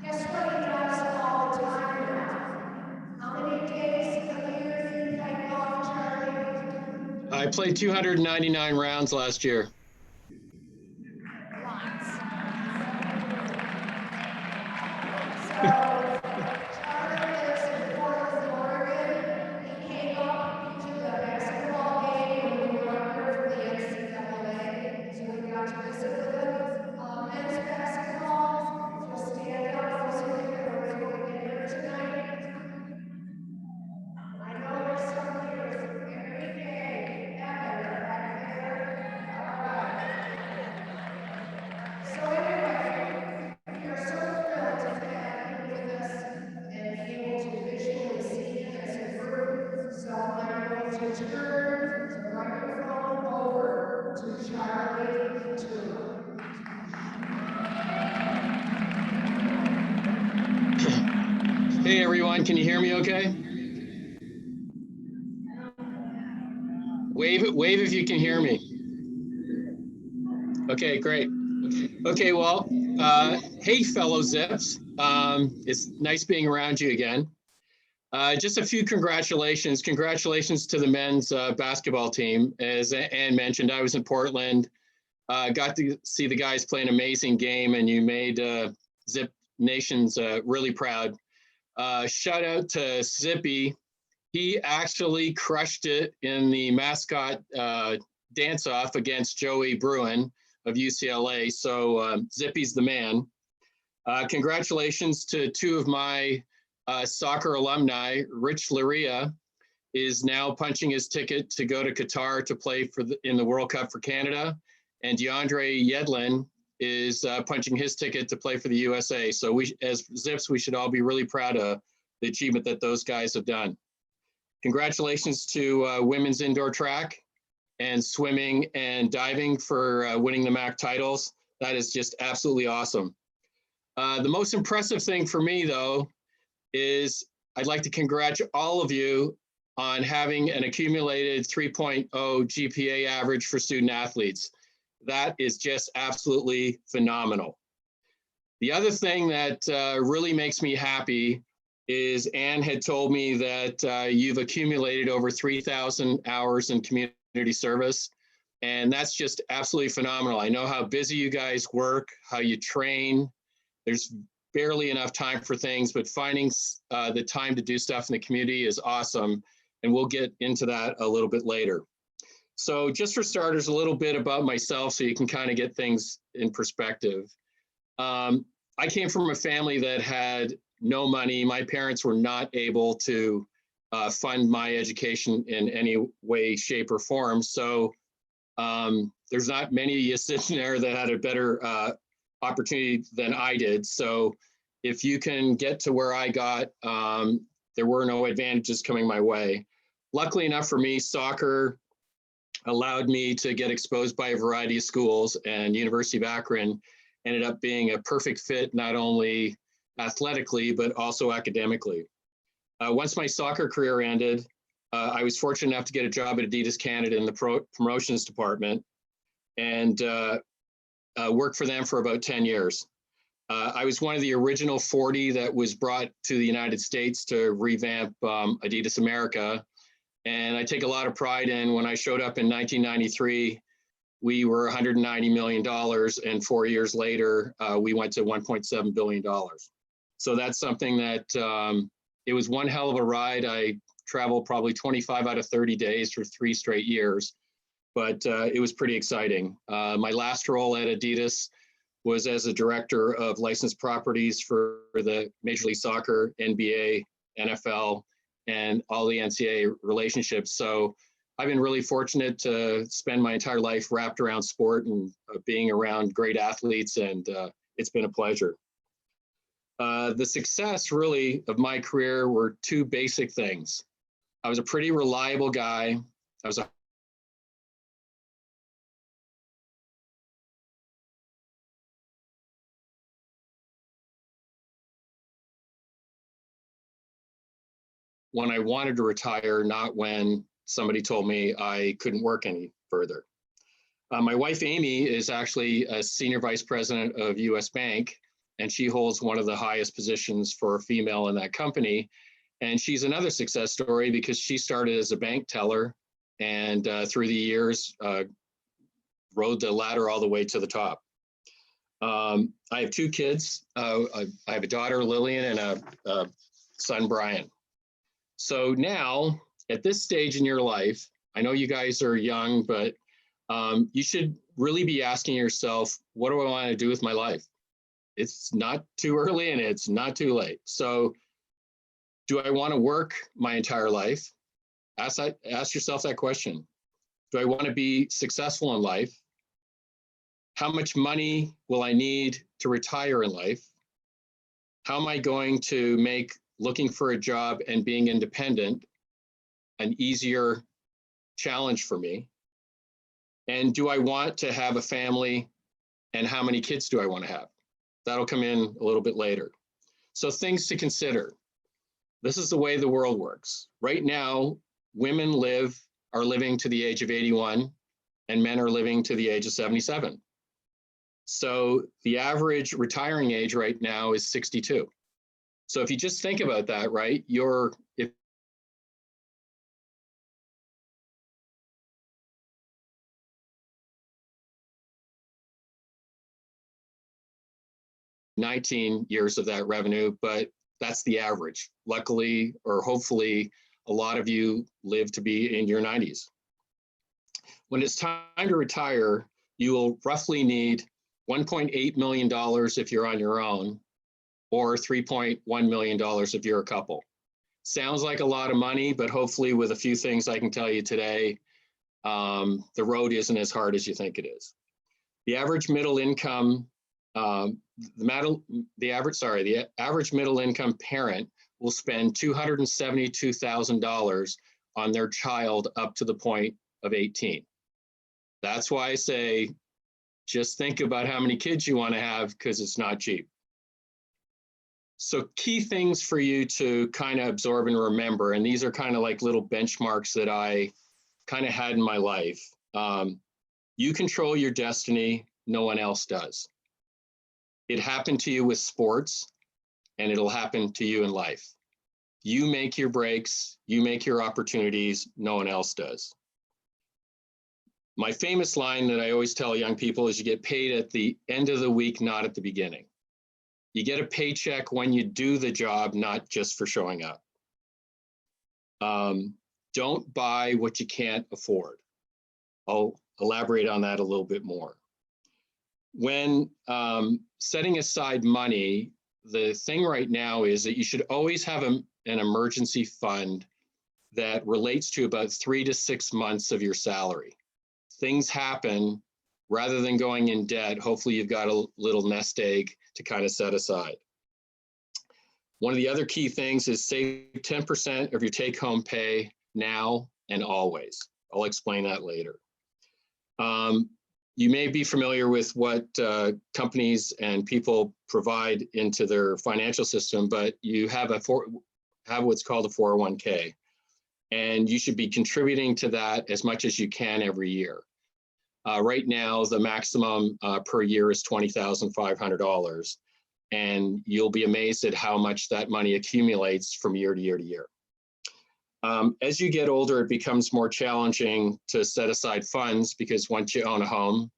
Guess what he does all the time now? How many days a year do you play golf, Charlie? I played 299 rounds last year. Lots. So, Charlie lives in Portland, Oregon. He came up to the basketball game when we were up here for the NCAA. So we got to visit with him. Men's basketball, just stand up for some of you who are going to get here tonight. I know there's some here every day. Ever back there. All right. So anyway, we are so thrilled to have you with us and be able to visually see you as a group. So I'm going to turn the microphone over to Charlie Theuma. Hey everyone, can you hear me okay? Wave if you can hear me. Okay, great. Okay, well, hey fellow Zips. It's nice being around you again. Just a few congratulations. Congratulations to the men's basketball team. As Ann mentioned, I was in Portland, got to see the guys play an amazing game, and you made Zip Nations really proud. Shout out to Zippy. He actually crushed it in the mascot dance-off against Joey Bruin of UCLA. So Zippy's the man. Congratulations to two of my soccer alumni. Rich Laria is now punching his ticket to go to Qatar to play in the World Cup for Canada. And DeAndre Yedlin is punching his ticket to play for the USA. So we, as Zips, we should all be really proud of the achievement that those guys have done. Congratulations to women's indoor track and swimming and diving for winning the MAC titles. That is just absolutely awesome. The most impressive thing for me, though, is I'd like to congratulate all of you on having an accumulated 3.0 GPA average for student athletes. That is just absolutely phenomenal. The other thing that really makes me happy is Ann had told me that you've accumulated over 3,000 hours in community service, and that's just absolutely phenomenal. I know how busy you guys work, how you train. There's barely enough time for things, but finding the time to do stuff in the community is awesome, and we'll get into that a little bit later. So just for starters, a little bit about myself so you can kind of get things in perspective. I came from a family that had no money. My parents were not able to fund my education in any way, shape, or form. So there's not many of you sitting there that had a better opportunity than I did. So if you can get to where I got, there were no advantages coming my way. Luckily enough for me, soccer allowed me to get exposed by a variety of schools, and University of Akron ended up being a perfect fit, not only athletically, but also academically. Once my soccer career ended, I was fortunate enough to get a job at Adidas Canada in the promotions department, and worked for them for about 10 years. I was one of the original 40 that was brought to the United States to revamp Adidas America. And I take a lot of pride in when I showed up in 1993, we were $190 million, and 4 years later, we went to $1.7 billion. So that's something that, it was one hell of a ride. I traveled probably 25 out of 30 days for 3 straight years, but it was pretty exciting. My last role at Adidas was as a director of licensed properties for the Major League Soccer, NBA, NFL, and all the NCAA relationships. So I've been really fortunate to spend my entire life wrapped around sport and being around great athletes, and it's been a pleasure. The success really of my career were 2 basic things. I was a pretty reliable guy. I was when I wanted to retire, not when somebody told me I couldn't work any further. My wife, Amy, is actually a senior vice president of US Bank, and she holds one of the highest positions for a female in that company. And she's another success story because she started as a bank teller and through the years rode the ladder all the way to the top. I have two kids. I have a daughter, Lillian, and a son, Brian. So now, at this stage in your life, I know you guys are young, but you should really be asking yourself, what do I want to do with my life? It's not too early and it's not too late. So do I want to work my entire life? Ask yourself that question. Do I want to be successful in life? How much money will I need to retire in life? How am I going to make looking for a job and being independent an easier challenge for me? And do I want to have a family, and how many kids do I want to have? That'll come in a little bit later. So things to consider. This is the way the world works. Right now, women are living to the age of 81 and men are living to the age of 77. So the average retiring age right now is 62. So if you just think about that, right, if 19 years of that revenue, but that's the average. Luckily, or hopefully, a lot of you live to be in your 90s. When it's time to retire, you will roughly need $1.8 million if you're on your own, or $3.1 million if you're a couple. Sounds like a lot of money, but hopefully with a few things I can tell you today, the road isn't as hard as you think it is. The average middle income the average middle income parent will spend $272,000 on their child up to the point of 18. That's why I say, just think about how many kids you want to have, because it's not cheap. So key things for you to kind of absorb and remember, and these are kind of like little benchmarks that I kind of had in my life. You control your destiny, no one else does. It happened to you with sports, and it'll happen to you in life. You make your breaks, you make your opportunities, no one else does. My famous line that I always tell young people is you get paid at the end of the week, not at the beginning. You get a paycheck when you do the job, not just for showing up. Don't buy what you can't afford. I'll elaborate on that a little bit more. When setting aside money, the thing right now is that you should always have an emergency fund that relates to about 3 to 6 months of your salary. Things happen, rather than going in debt, hopefully you've got a little nest egg to kind of set aside. One of the other key things is save 10% of your take-home pay now and always. I'll explain that later. You may be familiar with what companies and people provide into their financial system, but you have what's called a 401k, and you should be contributing to that as much as you can every year. Right now, the maximum per year is $20,500, and you'll be amazed at how much that money accumulates from year to year to year. As you get older, it becomes more challenging to set aside funds, because once you own a home,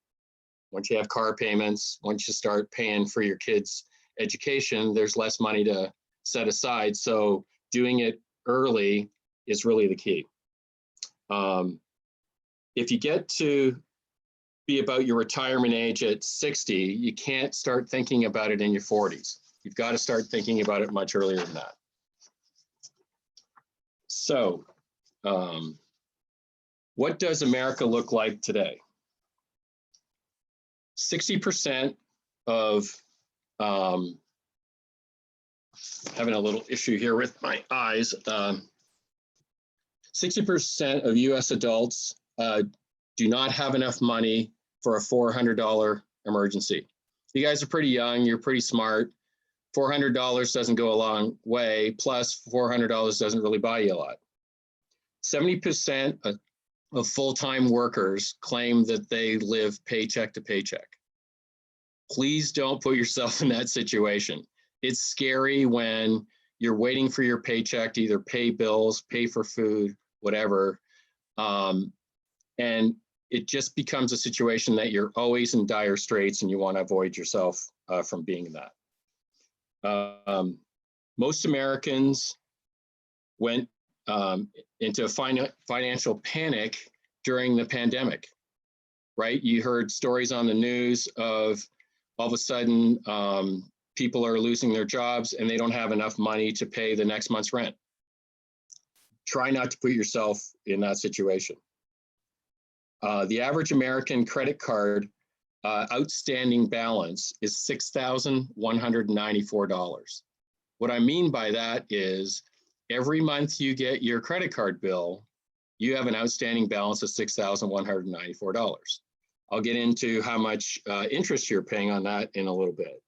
once you have car payments, once you start paying for your kids' education, there's less money to set aside. So doing it early is really the key. If you get to be about your retirement age at 60, you can't start thinking about it in your 40s. You've got to start thinking about it much earlier than that. So, what does America look like today? 60% of, having a little issue here with my eyes, 60% of US adults do not have enough money for a $400 emergency. You guys are pretty young, you're pretty smart. $400 doesn't go a long way, plus $400 doesn't really buy you a lot. 70% of full-time workers claim that they live paycheck to paycheck. Please don't put yourself in that situation. It's scary when you're waiting for your paycheck to either pay bills, pay for food, whatever. And it just becomes a situation that you're always in dire straits and you want to avoid yourself from being in that. Most Americans went into financial panic during the pandemic, right? You heard stories on the news of all of a sudden people are losing their jobs and they don't have enough money to pay the next month's rent. Try not to put yourself in that situation. The average American credit card outstanding balance is $6,194. What I mean by that is every month you get your credit card bill, you have an outstanding balance of $6,194. I'll get into how much interest you're paying on that in a little bit.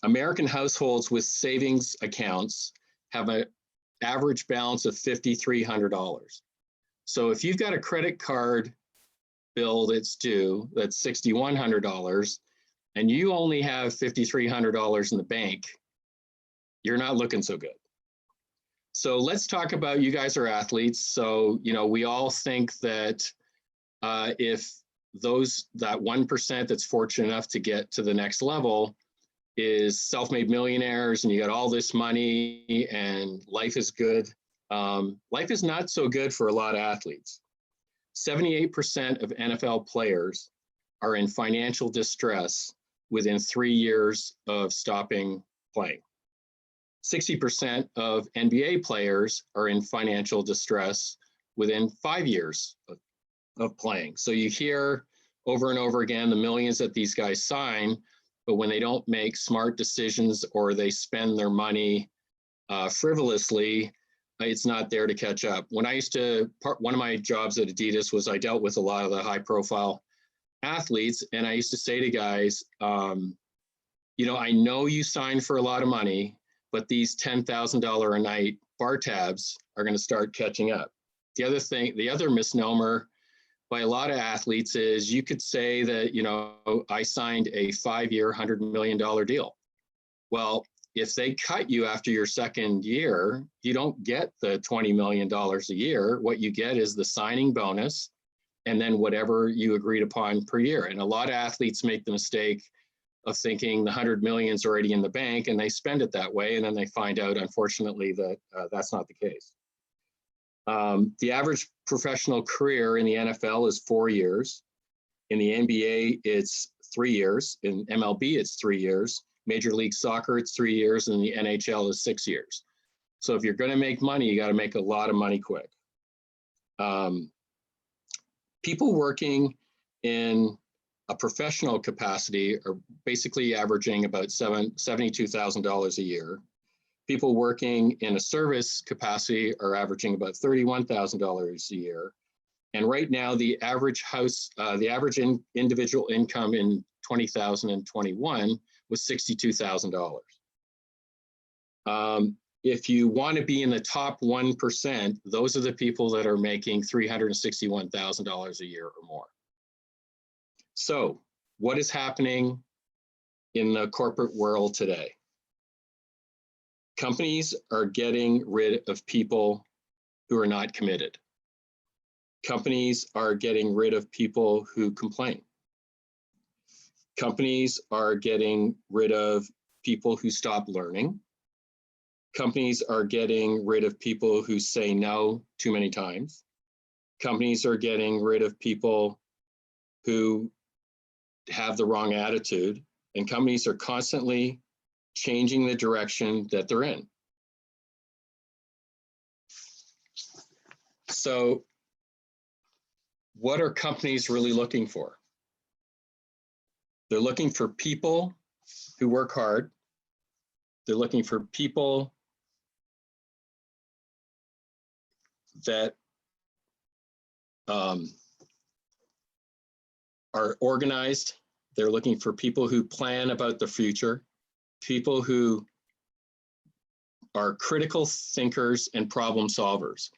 American households with savings accounts have an average balance of $5,300. So if you've got a credit card bill that's due, that's $6,100, and you only have $5,300 in the bank, you're not looking so good. So let's talk about, you guys are athletes. So, you know, we all think that if that 1% that's fortunate enough to get to the next level is self-made millionaires and you got all this money and life is good. Life is not so good for a lot of athletes. 78% of NFL players are in financial distress within 3 years of stopping playing. 60% of NBA players are in financial distress within 5 years of playing. So you hear over and over again the millions that these guys sign, but when they don't make smart decisions or they spend their money frivolously, it's not there to catch up. When I used to, one of my jobs at Adidas was I dealt with a lot of the high profile athletes, and I used to say to guys, you know, I know you signed for a lot of money, but these $10,000 a night bar tabs are going to start catching up. The other misnomer by a lot of athletes is you could say that, you know, I signed a 5-year, $100 million deal. Well, if they cut you after your second year, you don't get the $20 million a year. What you get is the signing bonus and then whatever you agreed upon per year. And a lot of athletes make the mistake of thinking the 100 million is already in the bank and they spend it that way. And then they find out, unfortunately, that that's not the case. The average professional career in the NFL is 4 years. In the NBA, it's 3 years. In MLB, it's 3 years. Major League Soccer, it's 3 years. And the NHL is 6 years. So if you're going to make money, you got to make a lot of money quick. People working in a professional capacity are basically averaging about $72,000 a year. People working in a service capacity are averaging about $31,000 a year. And right now, the average individual income in 2021 was $62,000. If you want to be in the top 1%, those are the people that are making $361,000 a year or more. So what is happening in the corporate world today? Companies are getting rid of people who are not committed. Companies are getting rid of people who complain. Companies are getting rid of people who stop learning. Companies are getting rid of people who say no too many times. Companies are getting rid of people who have the wrong attitude, and companies are constantly changing the direction that they're in. So what are companies really looking for? They're looking for people who work hard. They're looking for people that are organized. They're looking for people who plan about the future, people who are critical thinkers and problem solvers.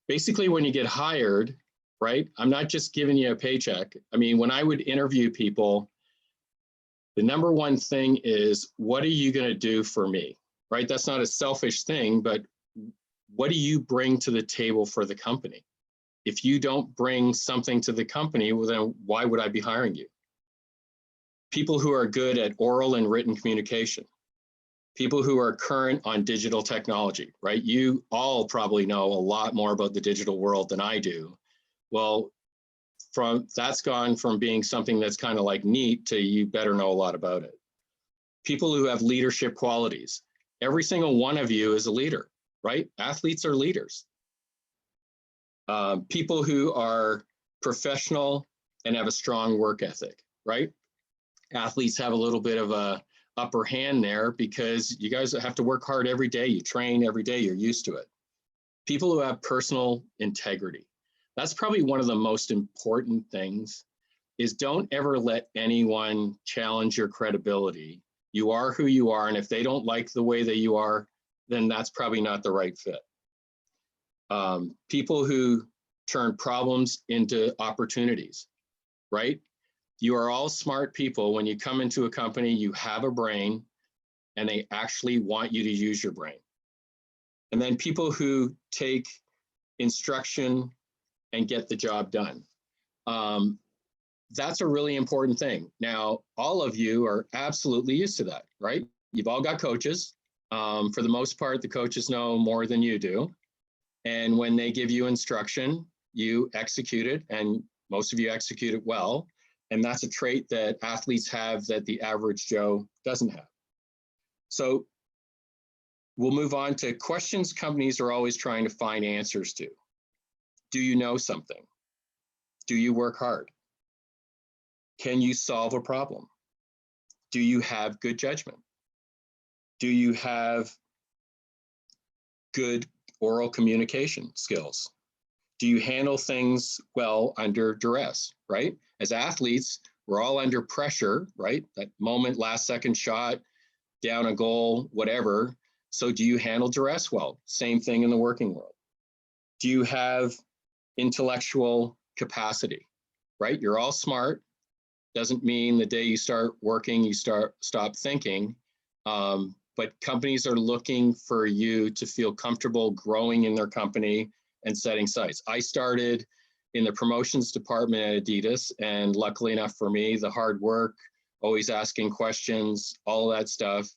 Basically, when you get hired, right, I'm not just giving you a paycheck. I mean, when I would interview people, the number one thing is, what are you going to do for me, right? That's not a selfish thing, but what do you bring to the table for the company? If you don't bring something to the company, well, then why would I be hiring you? People who are good at oral and written communication, people who are current on digital technology, right? You all probably know a lot more about the digital world than I do. Well, that's gone from being something that's kind of like neat to you better know a lot about it. People who have leadership qualities. Every single one of you is a leader, right? Athletes are leaders. People who are professional and have a strong work ethic, right? Athletes have a little bit of a upper hand there because you guys have to work hard every day. You train every day, you're used to it. People who have personal integrity. That's probably one of the most important things, is don't ever let anyone challenge your credibility. You are who you are, and if they don't like the way that you are, then that's probably not the right fit. People who turn problems into opportunities, right? You are all smart people. When you come into a company, you have a brain, and they actually want you to use your brain. And then people who take instruction and get the job done. That's a really important thing. Now, all of you are absolutely used to that, right? You've all got coaches. For the most part, the coaches know more than you do. And when they give you instruction, you execute it, and most of you execute it well. And that's a trait that athletes have that the average Joe doesn't have. So we'll move on to questions companies are always trying to find answers to. Do you know something? Do you work hard? Can you solve a problem? Do you have good judgment? Do you have good oral communication skills? Do you handle things well under duress, right? As athletes, we're all under pressure, right? That moment, last second shot, down a goal, whatever. So do you handle duress well? Same thing in the working world. Do you have intellectual capacity, right? You're all smart. Doesn't mean the day you start working, you stop thinking. But companies are looking for you to feel comfortable growing in their company and setting sights. I started in the promotions department at Adidas, and luckily enough for me, the hard work, always asking questions, all of that stuff.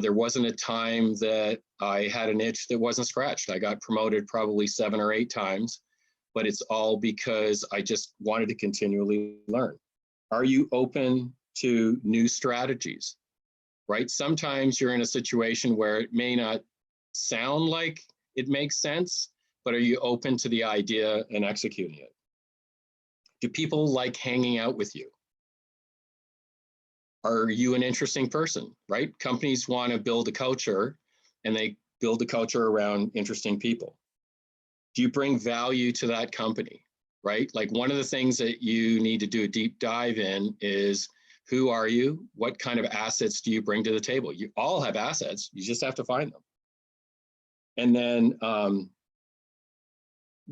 There wasn't a time that I had an itch that wasn't scratched. I got promoted probably 7 or 8 times, but it's all because I just wanted to continually learn. Are you open to new strategies, right? Sometimes you're in a situation where it may not sound like it makes sense, but are you open to the idea and executing it? Do people like hanging out with you? Are you an interesting person, right? Companies want to build a culture, and they build a culture around interesting people. Do you bring value to that company, right? Like, one of the things that you need to do a deep dive in is, who are you? What kind of assets do you bring to the table? You all have assets, you just have to find them. And then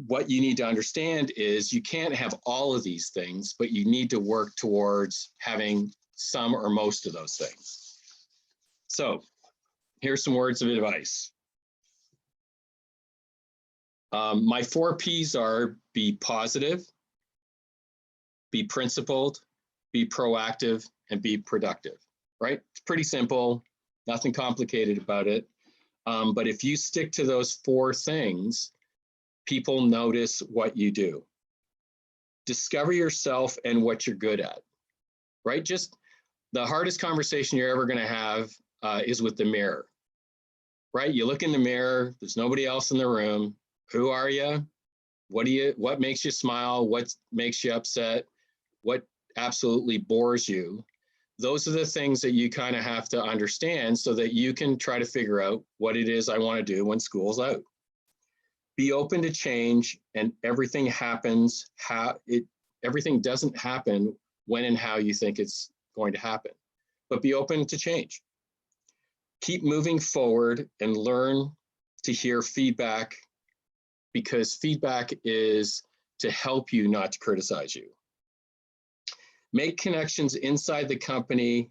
what you need to understand is you can't have all of these things, but you need to work towards having some or most of those things. So here's some words of advice. My 4 P's are: be positive, be principled, be proactive, and be productive, right? It's pretty simple, nothing complicated about it. But if you stick to those 4 things, people notice what you do. Discover yourself and what you're good at, right? Just the hardest conversation you're ever going to have is with the mirror, right? You look in the mirror, there's nobody else in the room. Who are you? What makes you smile? What makes you upset? What absolutely bores you? Those are the things that you kind of have to understand so that you can try to figure out what it is I want to do when school's out. Be open to change, and everything happens everything doesn't happen when and how you think it's going to happen, but be open to change. Keep moving forward and learn to hear feedback because feedback is to help you, not to criticize you. Make connections inside the company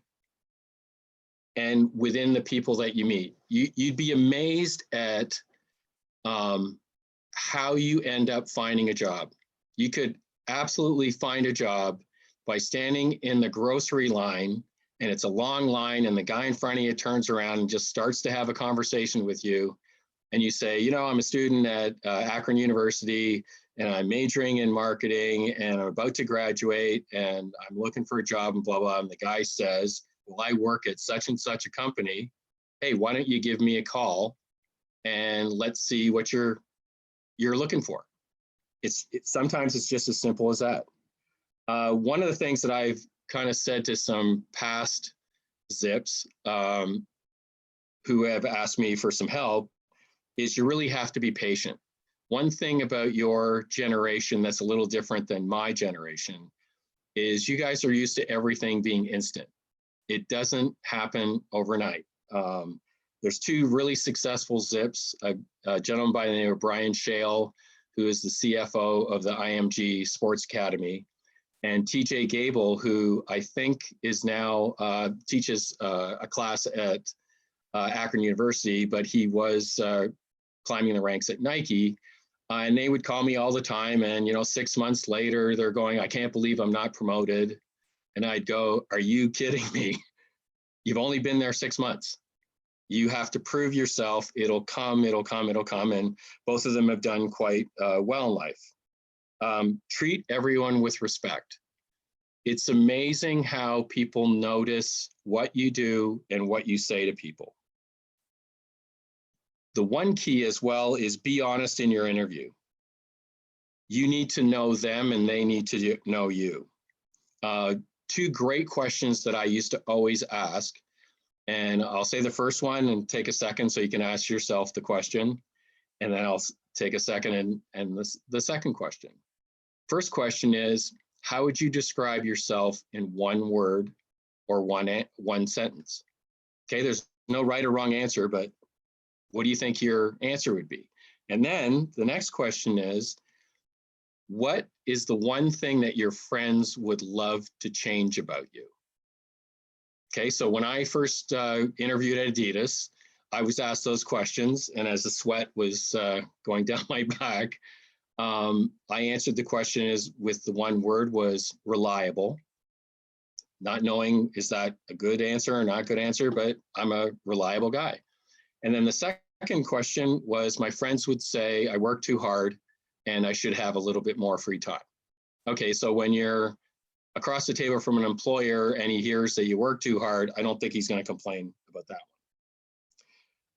and within the people that you meet. You'd be amazed at how you end up finding a job. You could absolutely find a job by standing in the grocery line, and it's a long line, and the guy in front of you turns around and just starts to have a conversation with you. And you say, you know, I'm a student at Akron University, and I'm majoring in marketing, and I'm about to graduate, and I'm looking for a job, and blah, blah. And the guy says, well, I work at such and such a company. Hey, why don't you give me a call, and let's see what you're looking for. Sometimes it's just as simple as that. One of the things that I've kind of said to some past Zips who have asked me for some help is you really have to be patient. One thing about your generation that's a little different than my generation is you guys are used to everything being instant. It doesn't happen overnight. There's two really successful Zips, a gentleman by the name of Brian Shale, who is the CFO of the IMG Sports Academy, and TJ Gable, who I think is now teaches a class at Akron University, but he was climbing the ranks at Nike. And they would call me all the time. And, you know, 6 months later, they're going, I can't believe I'm not promoted. And I'd go, are you kidding me? You've only been there 6 months. You have to prove yourself. It'll come, it'll come, it'll come. And both of them have done quite well in life. Treat everyone with respect. It's amazing how people notice what you do and what you say to people. The one key as well is be honest in your interview. You need to know them and they need to know you. Two great questions that I used to always ask, and I'll say the first one and take a second so you can ask yourself the question, and then I'll take a second and the second question. First question is, how would you describe yourself in one word or one sentence? Okay, there's no right or wrong answer, but what do you think your answer would be? And then the next question is, what is the one thing that your friends would love to change about you? Okay, so when I first interviewed at Adidas, I was asked those questions, and as the sweat was going down my back, I answered the question with the one word was reliable. Not knowing, is that a good answer or not good answer, but I'm a reliable guy. And then the second question was, my friends would say, I work too hard and I should have a little bit more free time. Okay, so when you're across the table from an employer and he hears that you work too hard, I don't think he's going to complain about that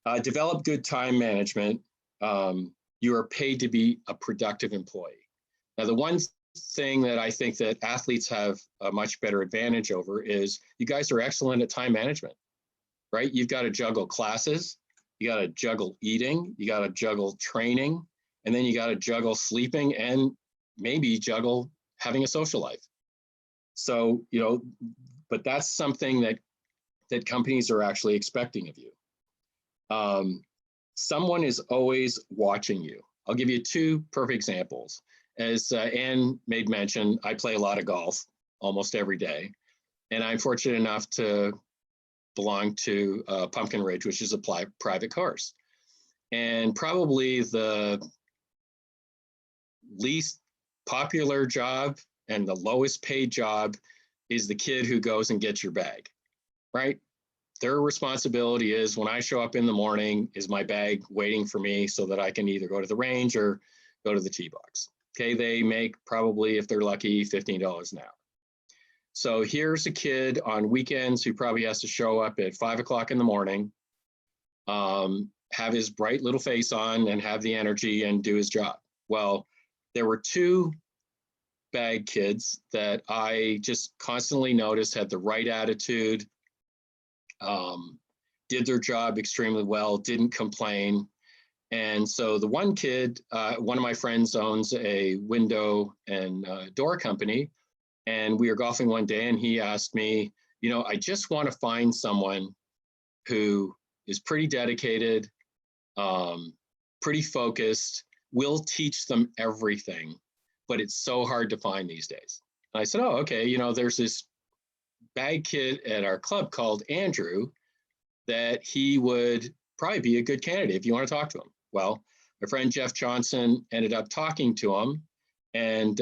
one. Develop good time management. You are paid to be a productive employee. Now, the one thing that I think that athletes have a much better advantage over is you guys are excellent at time management, right? You've got to juggle classes, you got to juggle eating, you got to juggle training, and then you got to juggle sleeping and maybe juggle having a social life. So, you know, but that's something that companies are actually expecting of you. Someone is always watching you. I'll give you two perfect examples. As Anne made mention, I play a lot of golf almost every day, and I'm fortunate enough to belong to Pumpkin Ridge, which is a private course. And probably the least popular job and the lowest paid job is the kid who goes and gets your bag, right? Their responsibility is, when I show up in the morning, is my bag waiting for me so that I can either go to the range or go to the tee box. Okay, they make probably, if they're lucky, $15 an hour. So here's a kid on weekends who probably has to show up at 5 o'clock in the morning, have his bright little face on and have the energy and do his job. Well, there were two bag kids that I just constantly noticed had the right attitude, did their job extremely well, didn't complain. And so the one kid, one of my friends owns a window and door company, and we were golfing one day and he asked me, you know, I just want to find someone who is pretty dedicated, pretty focused, we'll teach them everything, but it's so hard to find these days. And I said, oh, okay, you know, there's this bag kid at our club called Andrew that he would probably be a good candidate if you want to talk to him. Well, my friend Jeff Johnson ended up talking to him, and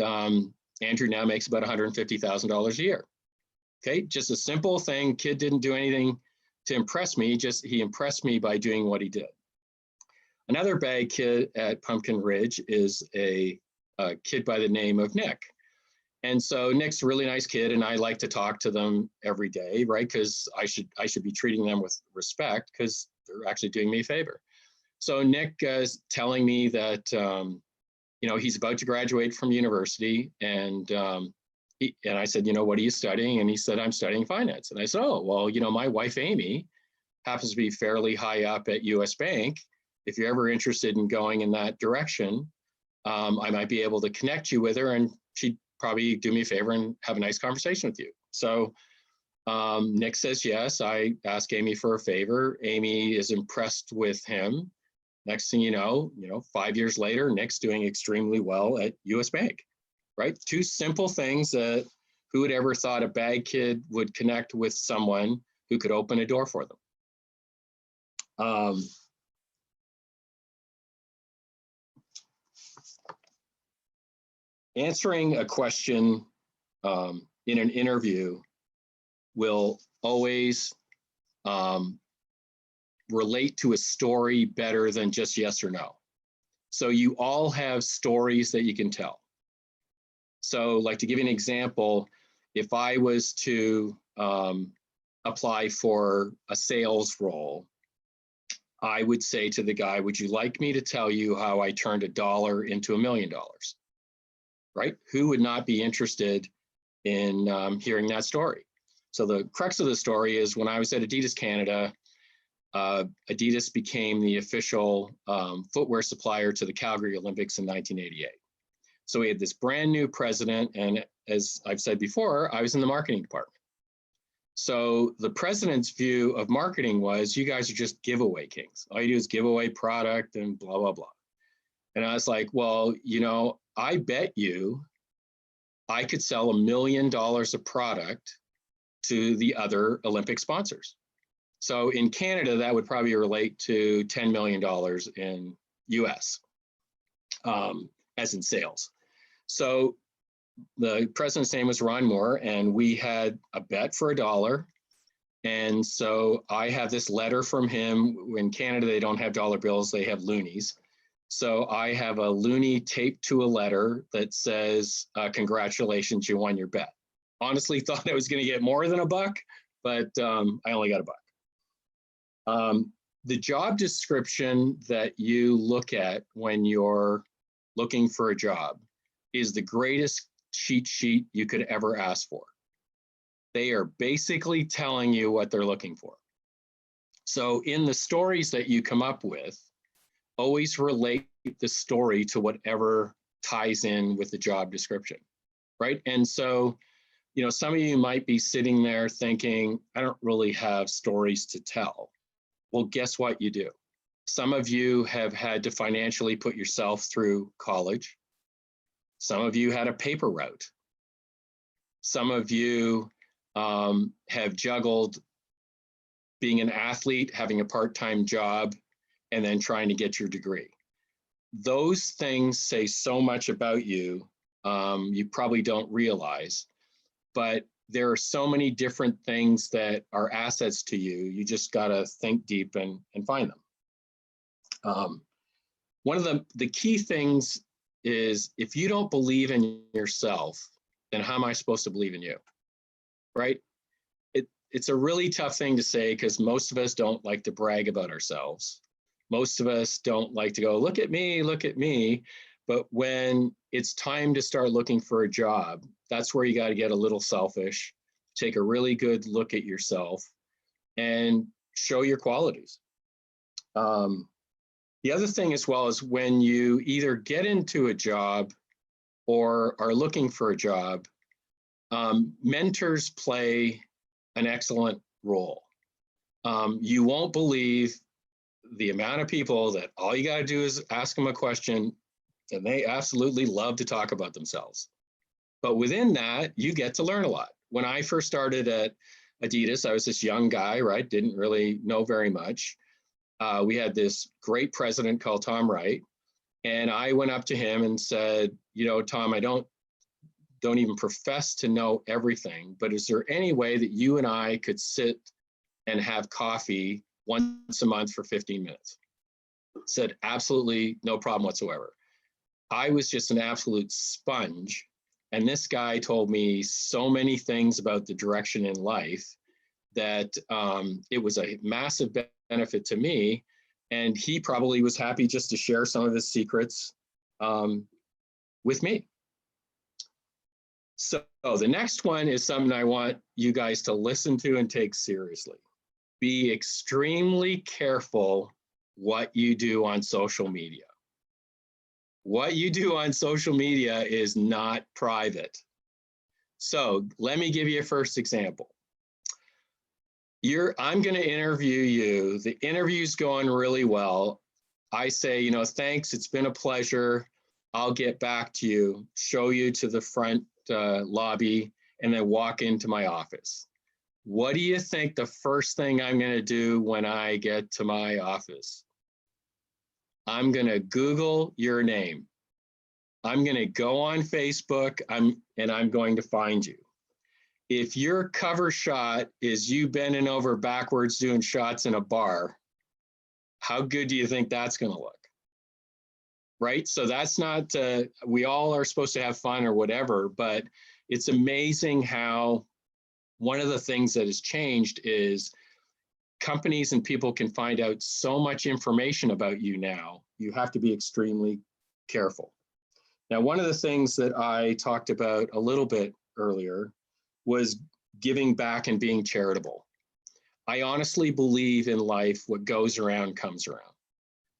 Andrew now makes about $150,000 a year. Okay, just a simple thing. Kid didn't do anything to impress me, just he impressed me by doing what he did. Another bag kid at Pumpkin Ridge is a kid by the name of Nick. And so Nick's a really nice kid, and I like to talk to them every day, right? Because I should be treating them with respect because they're actually doing me a favor. So Nick is telling me that you know, he's about to graduate from university, and I said, you know, what are you studying? And he said, I'm studying finance. And I said, oh, well, you know, my wife Amy happens to be fairly high up at U.S. Bank. If you're ever interested in going in that direction, I might be able to connect you with her, and she'd probably do me a favor and have a nice conversation with you. So Nick says yes. I ask Amy for a favor. Amy is impressed with him. Next thing you know, 5 years later, Nick's doing extremely well at U.S. Bank, right? Two simple things that who would ever thought a bag kid would connect with someone who could open a door for them. Answering a question in an interview will always relate to a story better than just yes or no. So you all have stories that you can tell. So like, to give you an example, if I was to apply for a sales role, I would say to the guy, would you like me to tell you how I turned $1 into $1 million? Right? Who would not be interested in hearing that story? So the crux of the story is, when I was at Adidas Canada, Adidas became the official footwear supplier to the Calgary Olympics in 1988. So we had this brand new president, and as I've said before, I was in the marketing department. So the president's view of marketing was, you guys are just giveaway kings. All you do is give away product and blah, blah, blah. And I was like, well, you know, I bet you I could sell $1 million of product to the other Olympic sponsors. So in Canada, that would probably relate to $10 million in US, as in sales. So the president's name was Ron Moore, and we had a bet for $1. And so I have this letter from him. In Canada, they don't have dollar bills, they have loonies. So I have a loonie taped to a letter that says, congratulations, you won your bet. Honestly thought I was going to get more than $1, but I only got $1. The job description that you look at when you're looking for a job is the greatest cheat sheet you could ever ask for. They are basically telling you what they're looking for. So in the stories that you come up with, always relate the story to whatever ties in with the job description, right? And so, you know, some of you might be sitting there thinking, I don't really have stories to tell. Well, guess what you do? Some of you have had to financially put yourself through college. Some of you had a paper route. Some of you have juggled being an athlete, having a part-time job, and then trying to get your degree. Those things say so much about you, you probably don't realize, but there are so many different things that are assets to you. You just gotta think deep and find them. One of the key things is, if you don't believe in yourself, then how am I supposed to believe in you, right? It's a really tough thing to say, because most of us don't like to brag about ourselves. Most of us don't like to go, look at me, look at me. But when it's time to start looking for a job, that's where you got to get a little selfish, take a really good look at yourself, and show your qualities. The other thing as well is, when you either get into a job or are looking for a job, mentors play an excellent role. You won't believe the amount of people that all you got to do is ask them a question, and they absolutely love to talk about themselves. But within that, you get to learn a lot. When I first started at Adidas, I was this young guy, right? Didn't really know very much. We had this great president called Tom Wright, and I went up to him and said, you know, Tom, I don't even profess to know everything, but is there any way that you and I could sit and have coffee once a month for 15 minutes? Said, absolutely no problem whatsoever. I was just an absolute sponge. And this guy told me so many things about the direction in life that it was a massive benefit to me. And he probably was happy just to share some of his secrets with me. So the next one is something I want you guys to listen to and take seriously. Be extremely careful what you do on social media. What you do on social media is not private. So let me give you a first example. I'm going to interview you. The interview's going really well. I say, you know, thanks, it's been a pleasure. I'll get back to you, show you to the front lobby, and then walk into my office. What do you think the first thing I'm going to do when I get to my office? I'm going to Google your name. I'm going to go on Facebook and I'm going to find you. If your cover shot is you bending over backwards doing shots in a bar, how good do you think that's going to look? Right? So that's not, we all are supposed to have fun or whatever, but it's amazing how one of the things that has changed is companies and people can find out so much information about you now. You have to be extremely careful. Now, one of the things that I talked about a little bit earlier was giving back and being charitable. I honestly believe in life, what goes around comes around.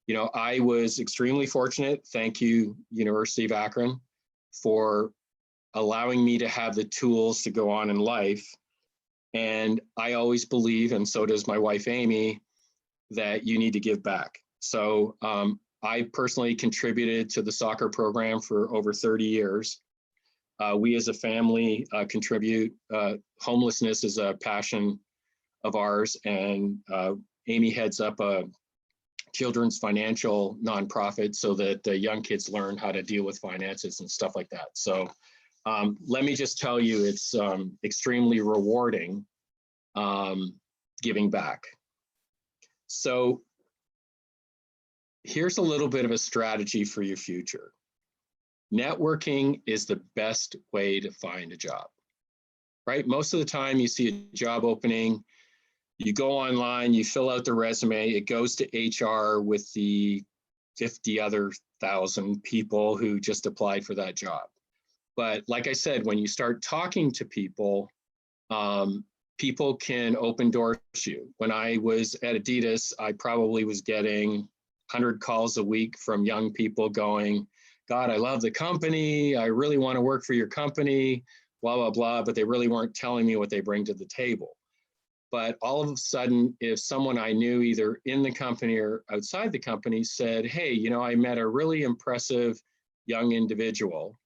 You know, I was extremely fortunate. Thank you, University of Akron, for allowing me to have the tools to go on in life. And I always believe, and so does my wife, Amy, that you need to give back. So I personally contributed to the soccer program for over 30 years. We as a family contribute. Homelessness is a passion of ours, and Amy heads up a children's financial nonprofit so that young kids learn how to deal with finances and stuff like that. So let me just tell you, it's extremely rewarding giving back. So here's a little bit of a strategy for your future. Networking is the best way to find a job, right? Most of the time you see a job opening, you go online, you fill out the resume, it goes to HR with the 50,000 people who just applied for that job. But like I said, when you start talking to people, people can open doors to you. When I was at Adidas, I probably was getting 100 calls a week from young people going, God, I love the company. I really want to work for your company, blah, blah, blah. But they really weren't telling me what they bring to the table. But all of a sudden, if someone I knew either in the company or outside the company said, hey, you know, I met a really impressive young individual,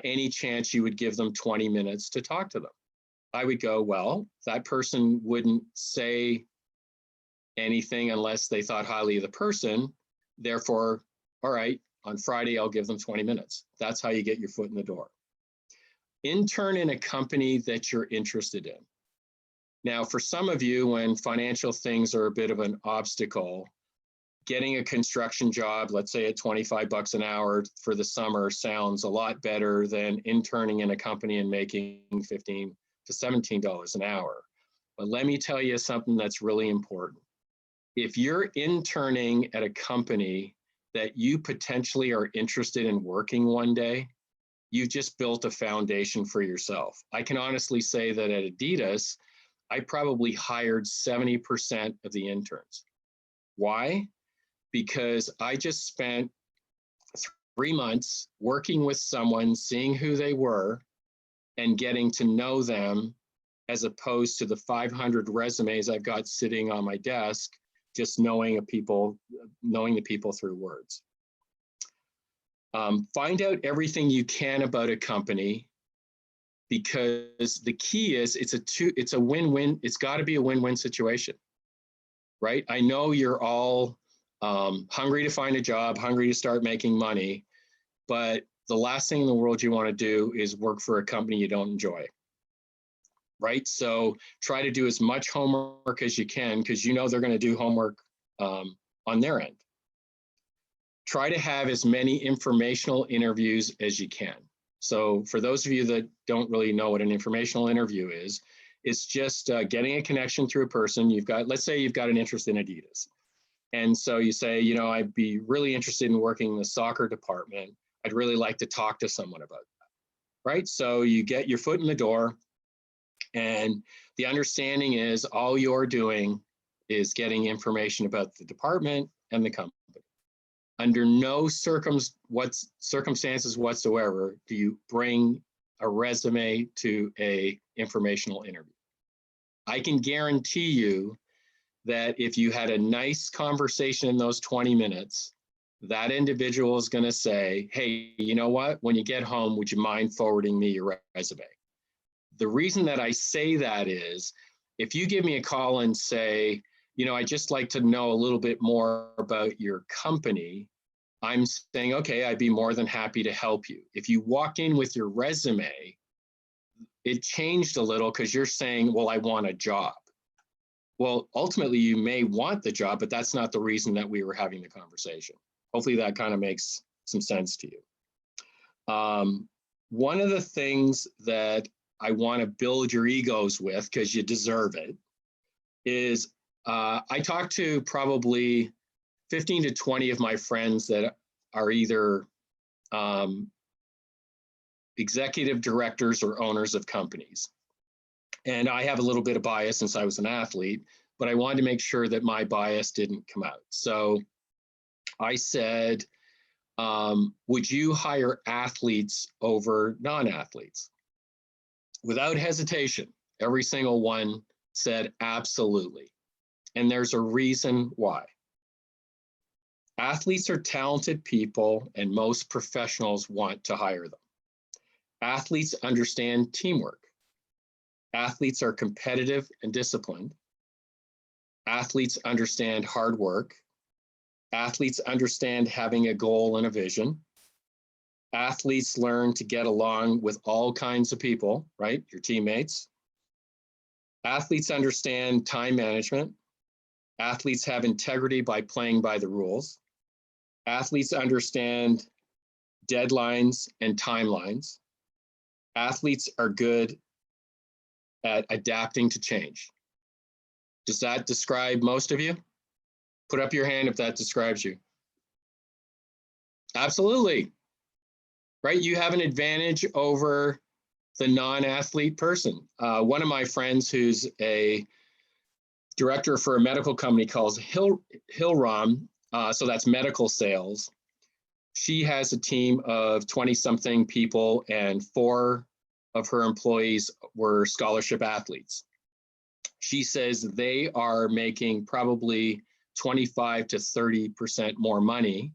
any chance you would give them 20 minutes to talk to them? I would go, well, that person wouldn't say anything unless they thought highly of the person. Therefore, all right, on Friday, I'll give them 20 minutes. That's how you get your foot in the door. Intern in a company that you're interested in. Now, for some of you, when financial things are a bit of an obstacle, getting a construction job, let's say at 25 bucks an hour for the summer, sounds a lot better than interning in a company and making $15 to $17 an hour. But let me tell you something that's really important. If you're interning at a company that you potentially are interested in working one day, you've just built a foundation for yourself. I can honestly say that at Adidas, I probably hired 70% of the interns. Why? Because I just spent 3 months working with someone, seeing who they were, and getting to know them, as opposed to the 500 resumes I've got sitting on my desk, just knowing the people through words. Find out everything you can about a company, because the key is it's a win-win. It's got to be a win-win situation, right? I know you're all hungry to find a job, hungry to start making money, but the last thing in the world you want to do is work for a company you don't enjoy, right? So try to do as much homework as you can, because you know they're going to do homework on their end. Try to have as many informational interviews as you can. So for those of you that don't really know what an informational interview is, it's just getting a connection through a person. Let's say you've got an interest in Adidas. And so you say, you know, I'd be really interested in working in the soccer department. I'd really like to talk to someone about that, right? So you get your foot in the door, and the understanding is all you're doing is getting information about the department and the company. Under no circumstances whatsoever do you bring a resume to a informational interview. I can guarantee you that if you had a nice conversation in those 20 minutes, that individual is going to say, hey, you know what? When you get home, would you mind forwarding me your resume? The reason that I say that is, if you give me a call and say, you know, I'd just like to know a little bit more about your company, I'm saying, okay, I'd be more than happy to help you. If you walk in with your resume, it changed a little, because you're saying, well, I want a job. Well, ultimately, you may want the job, but that's not the reason that we were having the conversation. Hopefully that kind of makes some sense to you. One of the things that I want to build your egos with, because you deserve it, is I talk to probably 15 to 20 of my friends that are either executive directors or owners of companies. And I have a little bit of bias since I was an athlete, but I wanted to make sure that my bias didn't come out. So I said, would you hire athletes over non-athletes? Without hesitation, every single one said absolutely. And there's a reason why. Athletes are talented people, and most professionals want to hire them. Athletes understand teamwork. Athletes are competitive and disciplined. Athletes understand hard work. Athletes understand having a goal and a vision. Athletes learn to get along with all kinds of people, right? Your teammates. Athletes understand time management. Athletes have integrity by playing by the rules. Athletes understand deadlines and timelines. Athletes are good at adapting to change. Does that describe most of you? Put up your hand if that describes you. Absolutely. Right? You have an advantage over the non-athlete person. One of my friends who's a director for a medical company called Hillrom, so that's medical sales. She has a team of 20-something people, and 4 of her employees were scholarship athletes. She says they are making probably 25 to 30% more money,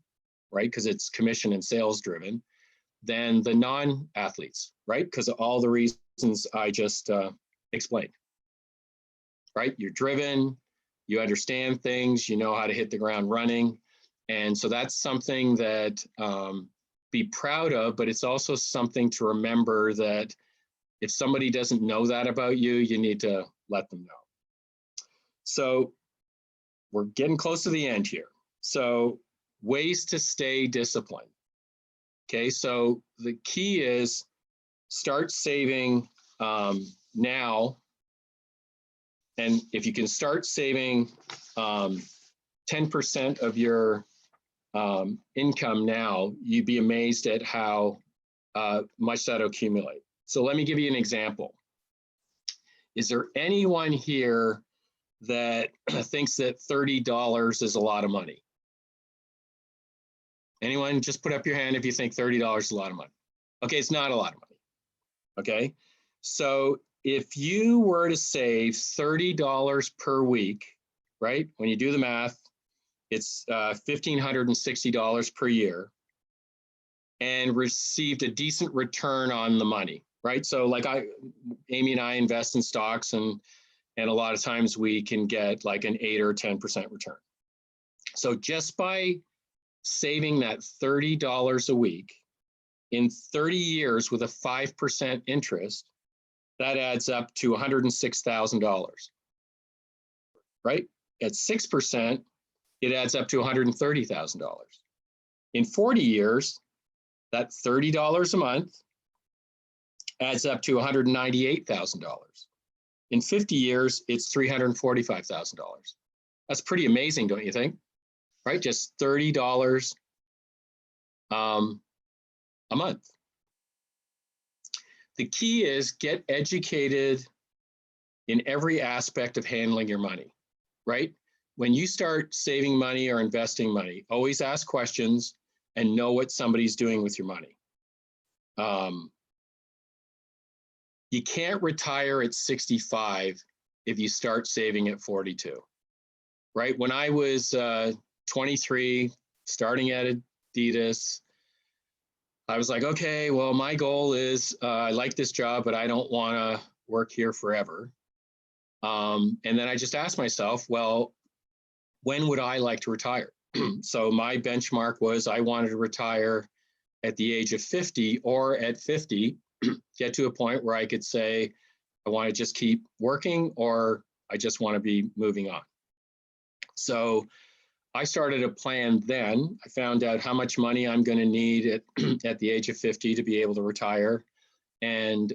right? Because it's commission and sales driven, than the non-athletes, right? Because of all the reasons I just explained, right? You're driven, you understand things, you know how to hit the ground running. And so that's something that be proud of, but it's also something to remember that if somebody doesn't know that about you, you need to let them know. So we're getting close to the end here. So ways to stay disciplined. Okay, so the key is start saving now. And if you can start saving 10% of your income now, you'd be amazed at how much that'll accumulate. So let me give you an example. Is there anyone here that thinks that $30 is a lot of money? Anyone? Just put up your hand if you think $30 is a lot of money. Okay, it's not a lot of money. Okay, so if you were to save $30 per week, right? When you do the math, it's $1,560 per year. and received a decent return on the money, right? So like Amy and I invest in stocks, and a lot of times we can get like an 8 or 10% return. So just by saving that $30 a week in 30 years with a 5% interest, that adds up to $106,000, right? At 6%, it adds up to $130,000. In 40 years, that $30 a month adds up to $198,000. In 50 years, it's $345,000. That's pretty amazing, don't you think? Right? Just $30 a month. The key is get educated in every aspect of handling your money, right? When you start saving money or investing money, always ask questions and know what somebody's doing with your money. You can't retire at 65 if you start saving at 42, right? When I was 23, starting at Adidas, I was like, okay, well, my goal is I like this job, but I don't want to work here forever. And then I just asked myself, well, when would I like to retire? So my benchmark was I wanted to retire at the age of 50, or at 50, get to a point where I could say, I want to just keep working, or I just want to be moving on. So I started a plan then. I found out how much money I'm going to need at the age of 50 to be able to retire. And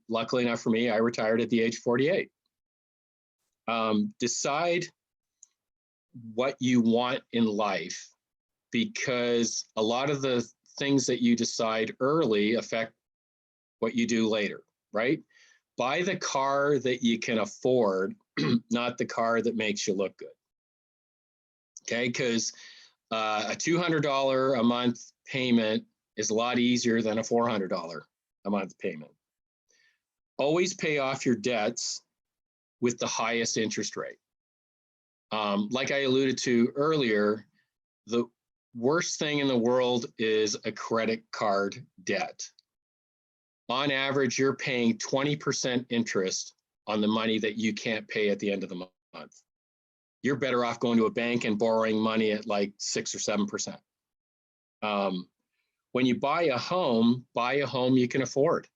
luckily enough for me, I retired at the age of 48. Decide what you want in life, because a lot of the things that you decide early affect what you do later, right? Buy the car that you can afford, not the car that makes you look good. Okay, because a $200 a month payment is a lot easier than a $400 a month payment. Always pay off your debts with the highest interest rate. Like I alluded to earlier, the worst thing in the world is a credit card debt. On average, you're paying 20% interest on the money that you can't pay at the end of the month. You're better off going to a bank and borrowing money at like 6 or 7%. When you buy a home you can afford.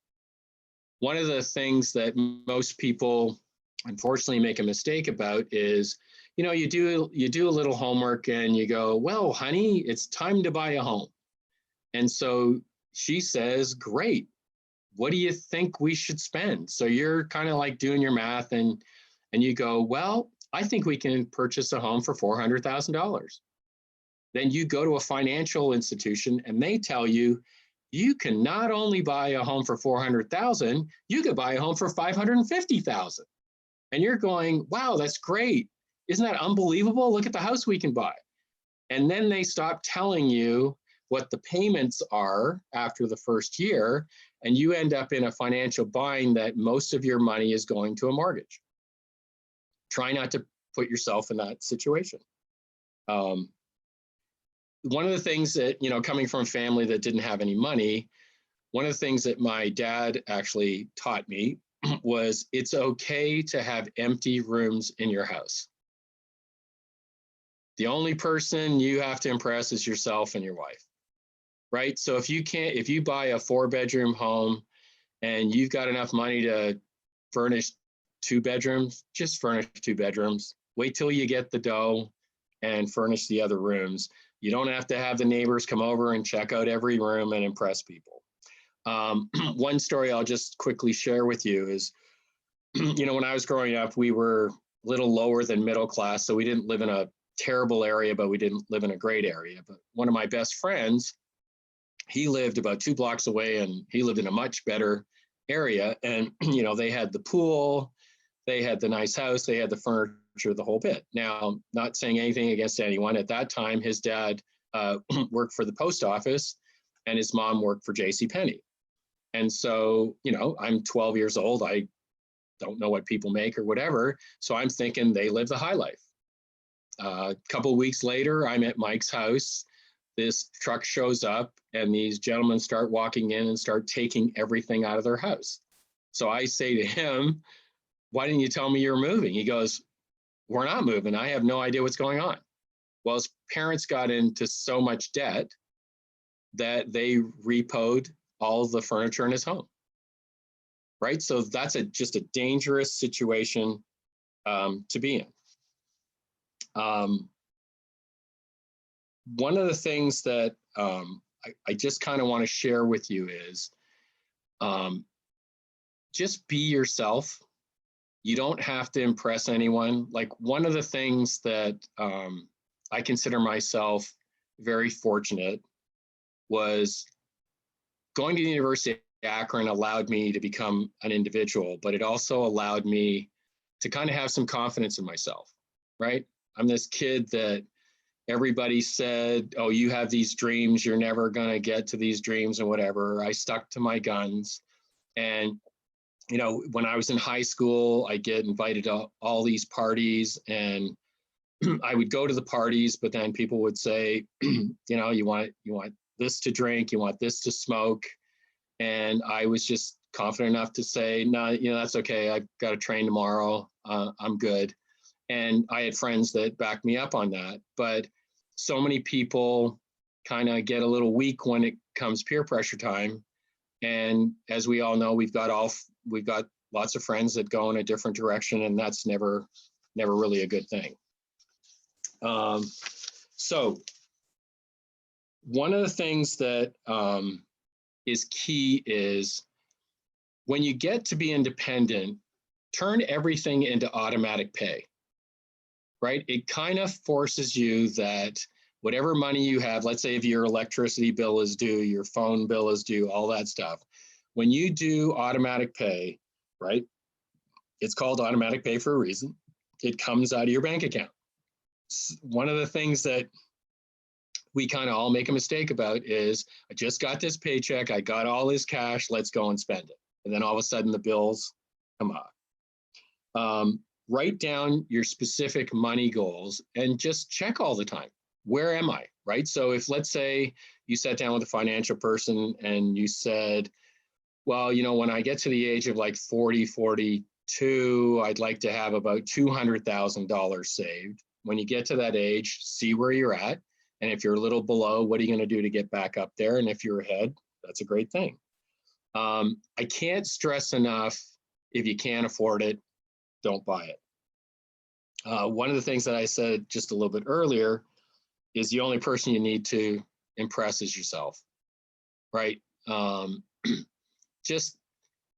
One of the things that most people unfortunately make a mistake about is, you do a little homework and you go, well, honey, it's time to buy a home. And so she says, great, what do you think we should spend? So you're kind of like doing your math and you go, well, I think we can purchase a home for $400,000. Then you go to a financial institution and they tell you, you can not only buy a home for $400,000, you could buy a home for $550,000. And you're going, wow, that's great. Isn't that unbelievable? Look at the house we can buy. And then they stop telling you what the payments are after the first year, and you end up in a financial bind that most of your money is going to a mortgage. Try not to put yourself in that situation. One of the things that, coming from a family that didn't have any money, one of the things that my dad actually taught me was it's okay to have empty rooms in your house. The only person you have to impress is yourself and your wife, right? So if you buy a 4-bedroom home and you've got enough money to furnish 2 bedrooms, just furnish 2 bedrooms. Wait till you get the dough and furnish the other rooms. You don't have to have the neighbors come over and check out every room and impress people. One story I'll just quickly share with you is, when I was growing up, we were a little lower than middle class, so we didn't live in a terrible area, but we didn't live in a great area. But one of my best friends, he lived about 2 blocks away, and he lived in a much better area. And, they had the pool, they had the nice house, they had the furniture, the whole bit. Now, not saying anything against anyone. At that time, his dad worked for the post office and his mom worked for JCPenney. And so, I'm 12 years old. I don't know what people make or whatever. So I'm thinking they live the high life. A couple of weeks later, I'm at Mike's house. this truck shows up and these gentlemen start walking in and start taking everything out of their house. So I say to him, why didn't you tell me you're moving? He goes, we're not moving. I have no idea what's going on. Well, his parents got into so much debt that they repoed all of the furniture in his home. Right? So that's just a dangerous situation to be in. One of the things that I just kind of want to share with you is just be yourself. You don't have to impress anyone. Like, one of the things that I consider myself very fortunate was going to the University of Akron allowed me to become an individual, but it also allowed me to kind of have some confidence in myself, right? I'm this kid that everybody said, oh, you have these dreams, you're never going to get to these dreams and whatever. I stuck to my guns. And, you know, when I was in high school, I get invited to all these parties, and I would go to the parties, but then people would say, you know, you want this to drink, you want this to smoke. And I was just confident enough to say, no, you know, that's okay. I've got to train tomorrow. I'm good. And I had friends that backed me up on that. But so many people kind of get a little weak when it comes peer pressure time. And as we all know, we've got lots of friends that go in a different direction, and that's never really a good thing. So one of the things that is key is when you get to be independent, turn everything into automatic pay, right? It kind of forces you that whatever money you have, let's say if your electricity bill is due, your phone bill is due, all that stuff, when you do automatic pay, right? It's called automatic pay for a reason. It comes out of your bank account. One of the things that we kind of all make a mistake about is, I just got this paycheck, I got all this cash, let's go and spend it. And then all of a sudden the bills come up. Write down your specific money goals and just check all the time. Where am I, right? So if, let's say you sat down with a financial person and you said, well, you know, when I get to the age of like 40, 42, I'd like to have about $200,000 saved. When you get to that age, see where you're at. And if you're a little below, what are you going to do to get back up there? And if you're ahead, that's a great thing. I can't stress enough, if you can't afford it, don't buy it. One of the things that I said just a little bit earlier is the only person you need to impress is yourself, right? Just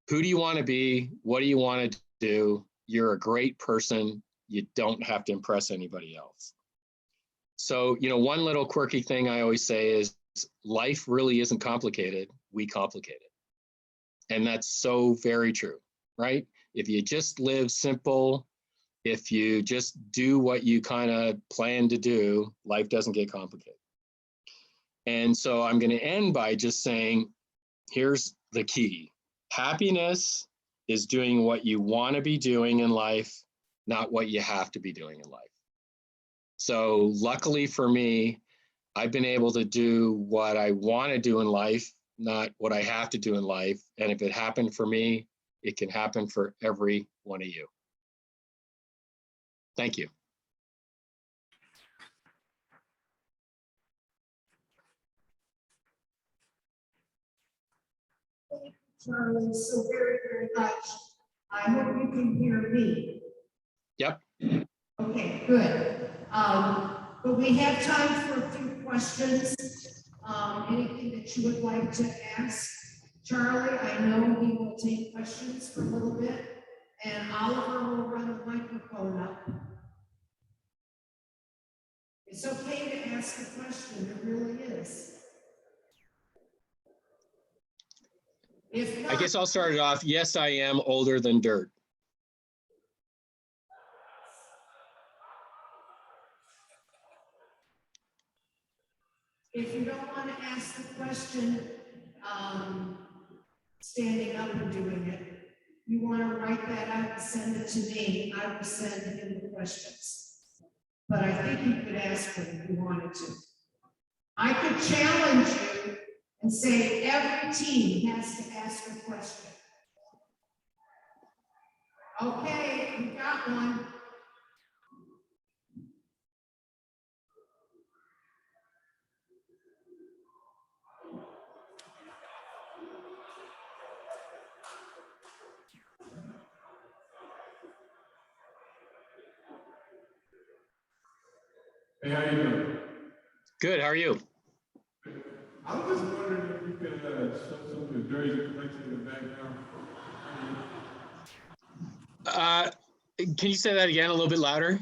who do you want to be? What do you want to do? You're a great person. You don't have to impress anybody else. So, you know, one little quirky thing I always say is life really isn't complicated. We complicate it. And that's so very true, right? If you just live simple, if you just do what you kind of plan to do, life doesn't get complicated. And so I'm going to end by just saying, here's the key. Happiness is doing what you want to be doing in life, not what you have to be doing in life. So luckily for me, I've been able to do what I want to do in life, not what I have to do in life. And if it happened for me, it can happen for every one of you. Thank you. Thank you, Charlie, so very, very much. I hope you can hear me. Yep. Okay, good. But we have time for a few questions. Anything that you would like to ask Charlie? I know he will take questions for a little bit, and Oliver will run the microphone up. It's okay to ask a question, it really is. If not, I guess I'll start it off. Yes, I am older than dirt. if you don't want to ask the question, standing up and doing it, you want to write that out and send it to me, I will send him the questions. But I think you could ask him if you wanted to. I could challenge you and say every team has to ask a question. Okay, we got one. Hey, how you doing? Good. How are you? I was just wondering if you could show some of the jersey collection in the background. Can you say that again a little bit louder?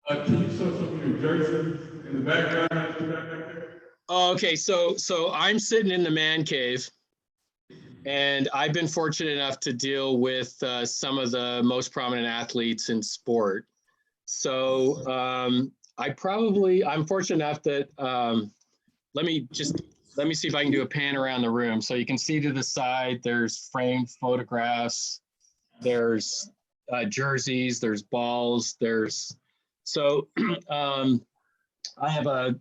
Can you show some of your jerseys in the background that you got back there? Oh, okay. So I'm sitting in the man cave, and I've been fortunate enough to deal with some of the most prominent athletes in sport. So I'm fortunate enough that let me see if I can do a pan around the room. So you can see to the side, there's framed photographs, there's jerseys, there's balls, so I have a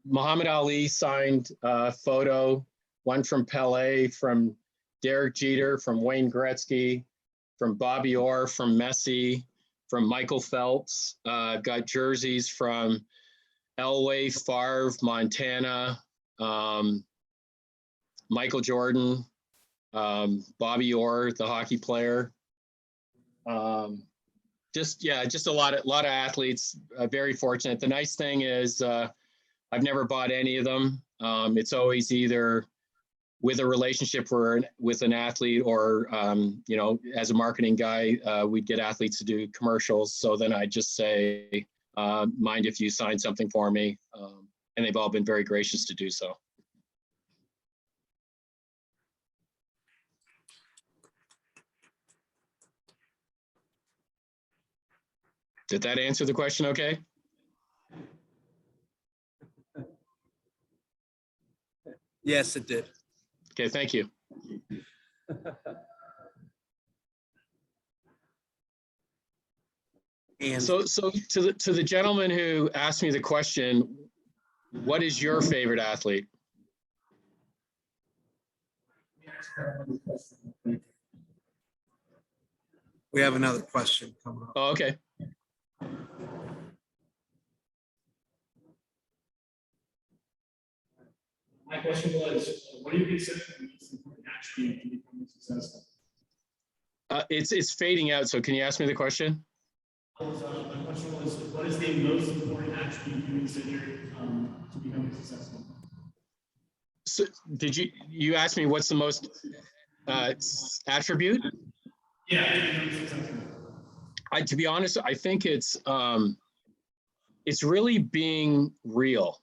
Muhammad Ali signed photo, one from Pele, from Derek Jeter, from Wayne Gretzky, from Bobby Orr, from Messi, from Michael Phelps. I've got jerseys from Elway, Favre, Montana, Michael Jordan, Bobby Orr, the hockey player. Just a lot of athletes. Very fortunate. The nice thing is I've never bought any of them. It's always either with a relationship with an athlete, or as a marketing guy, we'd get athletes to do commercials. So then I just say, mind if you sign something for me? And they've all been very gracious to do so. Did that answer the question okay? Yes, it did. Okay, thank you. And So to the gentleman who asked me the question, what is your favorite athlete? we have another question coming up. Oh, okay. My question was, what do you consider the most important attribute to becoming successful? It's fading out. So can you ask me the question? My question was, what is the most important attribute you consider to becoming successful? So did you ask me what's the most attribute? Yeah, to becoming successful. To be honest, I think it's really being real.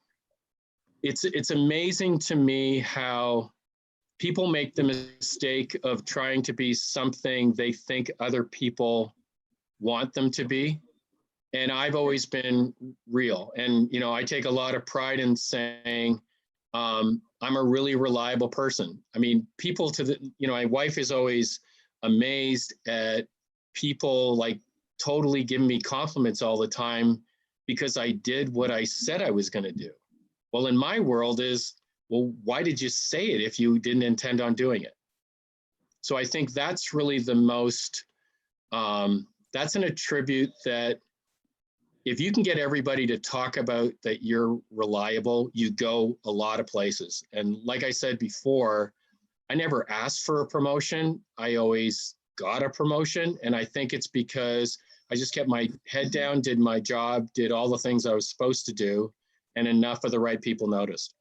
It's amazing to me how people make the mistake of trying to be something they think other people want them to be. And I've always been real. And, I take a lot of pride in saying, I'm a really reliable person. I mean, people my wife is always amazed at people like totally giving me compliments all the time because I did what I said I was going to do. Well, in my world well, why did you say it if you didn't intend on doing it? So I think that's really the most, that's an attribute that if you can get everybody to talk about that you're reliable, you go a lot of places. And like I said before, I never asked for a promotion. I always got a promotion. And I think it's because I just kept my head down, did my job, did all the things I was supposed to do, and enough of the right people noticed.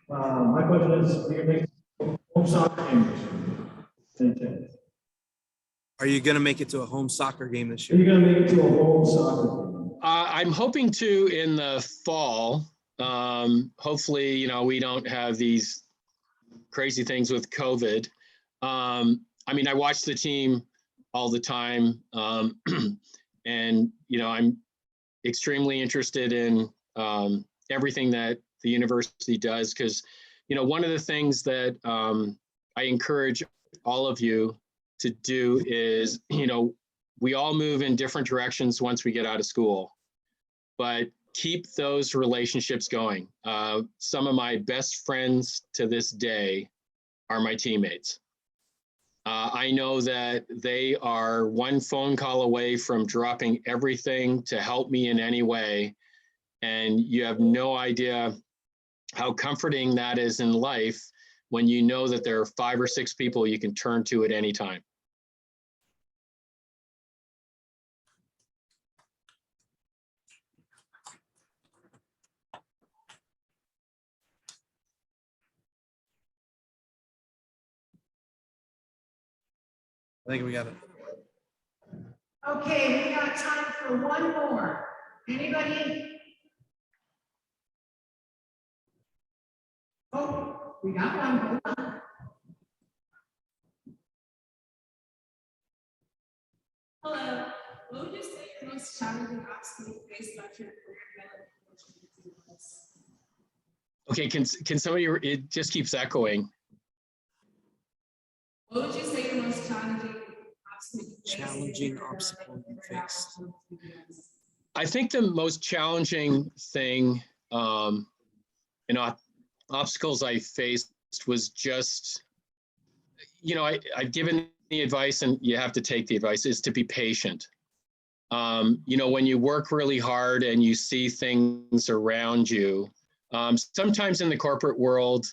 My question is, do you make home soccer game this year? Are you going to make it to a home soccer game this Are year? you going to make it to a home soccer game? I'm hoping to in the fall. Hopefully, we don't have these crazy things with COVID. I mean, I watch the team all the time. And, I'm extremely interested in everything that the university does because, one of the things that I encourage all of you to do is, we all move in different directions once we get out of school, but keep those relationships going. Some of my best friends to this day are my teammates. I know that they are one phone call away from dropping everything to help me in any way. And you have no idea how comforting that is in life when you know that there are 5 or 6 people you can turn to at any time. I think we got it. Okay, we got time for one more. Anybody? Oh, we got one. Hold on. Hello, what would you say your most challenging obstacle you faced about your career development was? Okay, can somebody, it just keeps echoing. What would you say your most challenging obstacle you faced? Challenging obstacle you faced. I think the most challenging thing, obstacles I faced was just, I've given the advice, and you have to take the advice, is to be patient. When you work really hard and you see things around you, sometimes in the corporate world,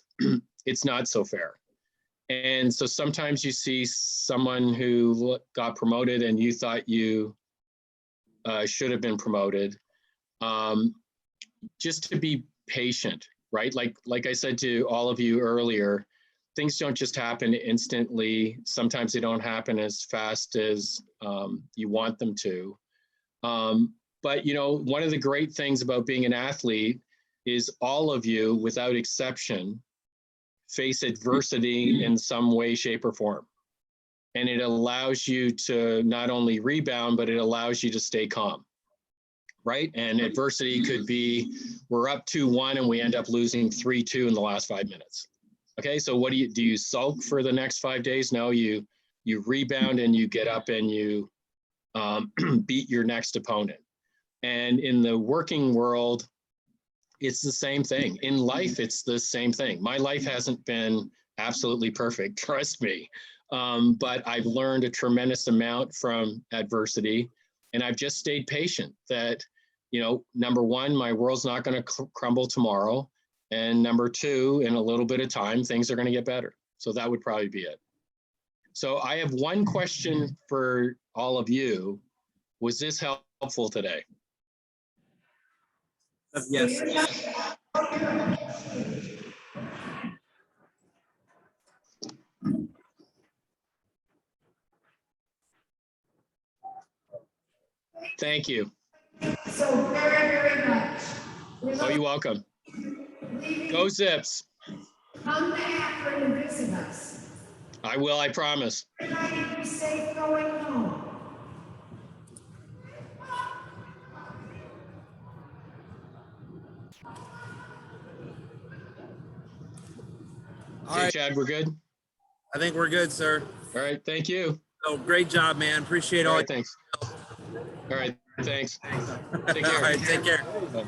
it's not so fair. And so sometimes you see someone who got promoted and you thought you should have been promoted. Just to be patient, right? Like I said to all of you earlier, things don't just happen instantly. Sometimes they don't happen as fast as you want them to. But one of the great things about being an athlete is all of you, without exception, face adversity in some way, shape, or form. And it allows you to not only rebound, but it allows you to stay calm, right? And adversity could be, we're up 2-1 and we end up losing 3-2 in the last 5 minutes. Okay, so what do you sulk for the next 5 days? No, you rebound and you get up and you beat your next opponent. And in the working world, it's the same thing. In life, it's the same thing. My life hasn't been absolutely perfect, trust me. But I've learned a tremendous amount from adversity, and I've just stayed patient that, number one, my world's not going to crumble tomorrow. And number two, in a little bit of time, things are going to get better. So that would probably be it. So I have one question for all of you. Was this helpful today? Yes. Thank you. So very, very much. Oh, you're welcome. Go Zips. Come to Akron and visit us. I will, I promise. Everybody be safe going home. All Okay, right. Chad, we're good? I think we're good, sir. All right, thank you. So great job, man. Appreciate All all. right, thanks. All right, thanks. Take care. All right, take care. Bye.